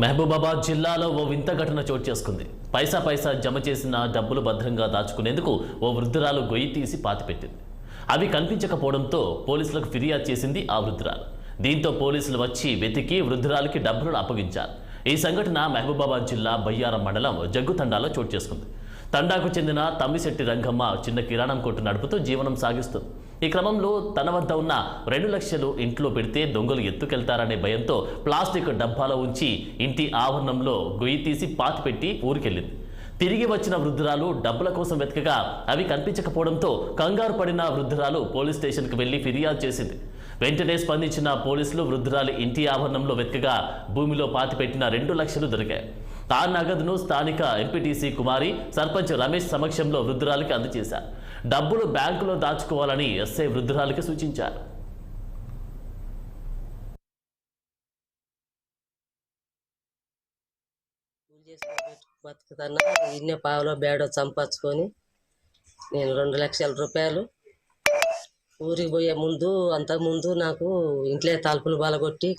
మహబూబాబాద్ జిల్లాలో ఓ వింత ఘటన చోటు చేసుకుంది. పైసా జమ చేసిన డబ్బులు భద్రంగా దాచుకునేందుకు ఓ వృద్ధురాలు గొయ్యి తీసి పాతిపెట్టింది. అవి కనిపించకపోవడంతో పోలీసులకు ఫిర్యాదు చేసింది ఆ వృద్ధురాలు. దీంతో పోలీసులు వచ్చి వెతికి వృద్ధురాలికి డబ్బులను అప్పగించారు. ఈ సంఘటన మహబూబాబాద్ జిల్లా బయ్యారం మండలం జగ్గుతండాలో చోటు చేసుకుంది. తండాకు చెందిన తమ్మిశెట్టి రంగమ్మ చిన్న కిరాణం కొట్టు నడుపుతూ జీవనం సాగిస్తుంది. ఈ క్రమంలో తన వద్ద ఉన్న 2 లక్షలు ఇంట్లో పెడితే దొంగలు ఎత్తుకెళ్తారనే భయంతో ప్లాస్టిక్ డబ్బాలో ఉంచి ఇంటి ఆవరణంలో గొయ్యి తీసి పాతిపెట్టి ఊరికెళ్ళింది. తిరిగి వచ్చిన వృద్ధురాలు డబ్బుల కోసం వెతకగా అవి కనిపించకపోవడంతో కంగారు పడిన వృద్ధురాలు పోలీస్ స్టేషన్కి వెళ్లి ఫిర్యాదు చేసింది. వెంటనే స్పందించిన పోలీసులు వృద్ధురాలి ఇంటి ఆవరణంలో వెతకగా భూమిలో పాతిపెట్టిన 2 లక్షలు దొరికాయి. ఆ నగదును స్థానిక ఎంపీటీసీ కుమారి, సర్పంచ్ రమేష్ సమక్షంలో వృద్ధురాలికి అందజేశారు. డబ్బులు బ్యాంకులో దాచుకోవాలని ఎస్ఐ వృద్ధురాలికి సూచించారు. బతుకుతున్నా ఇన్నే పావులో బేడో సంపాదించుకొని నేను 2 లక్షల రూపాయలు ఊరికి పోయే ముందు అంతకుముందు నాకు ఇంట్లో తలుపులు బలగొట్టి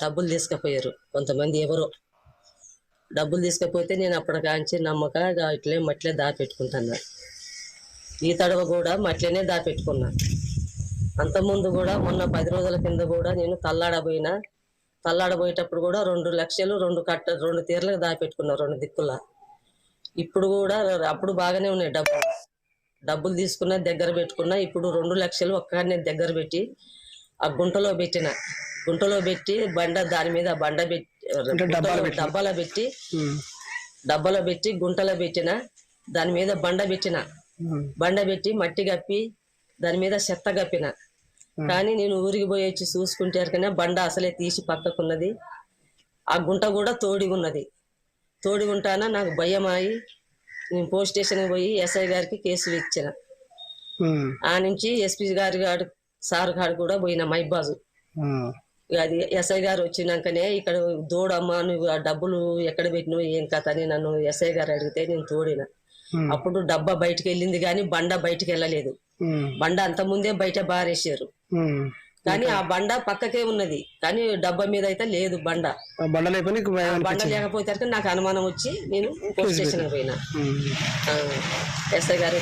డబ్బులు తీసుకుపోయారు కొంతమంది. ఎవరో డబ్బులు తీసుకపోతే నేను అప్పటికాంచి నమ్మక ఇట్లే మట్లే దాపెట్టుకుంటున్నా. ఈ తడవ కూడా మట్లేనే దాపెట్టుకున్నా. అంతకుముందు కూడా మొన్న 10 రోజుల కింద కూడా నేను తల్లాడబోయేటప్పుడు కూడా 2 లక్షలు 2 తీర్లకు దాపెట్టుకున్నా 2 దిక్కుల. ఇప్పుడు కూడా అప్పుడు బాగానే ఉన్నాయి డబ్బులు తీసుకున్నా దగ్గర పెట్టుకున్నా. ఇప్పుడు 2 లక్షలు ఒక్కనే దగ్గర పెట్టి ఆ గుంటలో పెట్టి దాని మీద డబ్బాలో పెట్టి గుంటలో పెట్టిన దాని మీద బండ పెట్టి మట్టి కప్పి దాని మీద చెత్త కప్పిన. కానీ నేను ఊరికి పోయి వచ్చి చూసుకుంటే బండ అసలే తీసి పక్కకున్నది. ఆ గుంట కూడా తోడి ఉంటానా నాకు భయం అయి నేను పోలీస్ స్టేషన్కి పోయి ఎస్ఐ గారికి కేసు ఇచ్చిన. ఆ నుంచి ఎస్పీ గారు సార్ గారు కూడా పోయిన మైబాజు. అది ఎస్ఐ గారు వచ్చినాకనే ఇక్కడ దూడమ్మా నువ్వు ఆ డబ్బులు ఎక్కడ పెట్టినవు ఏం కథ అని నన్ను ఎస్ఐ గారు అడిగితే నేను తోడిన. అప్పుడు డబ్బా బయటకు వెళ్ళింది కానీ బండ బయటకు వెళ్ళలేదు. బండ అంత ముందే బయట బారేసారు కానీ ఆ బండ పక్కకే ఉన్నది. కానీ డబ్బా మీద అయితే లేదు బండ లేకపోతే నాకు అనుమానం వచ్చి నేను పోలీస్ స్టేషన్ పోయినా. ఎస్ఐ గారు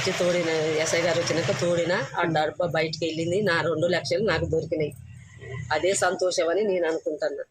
వచ్చినాక తోడిన ఆ డబ్బా బయటకు వెళ్ళింది. నా 2 లక్షలు నాకు దొరికినాయి. అదే సంతోషం అని నేను అనుకుంటున్నా.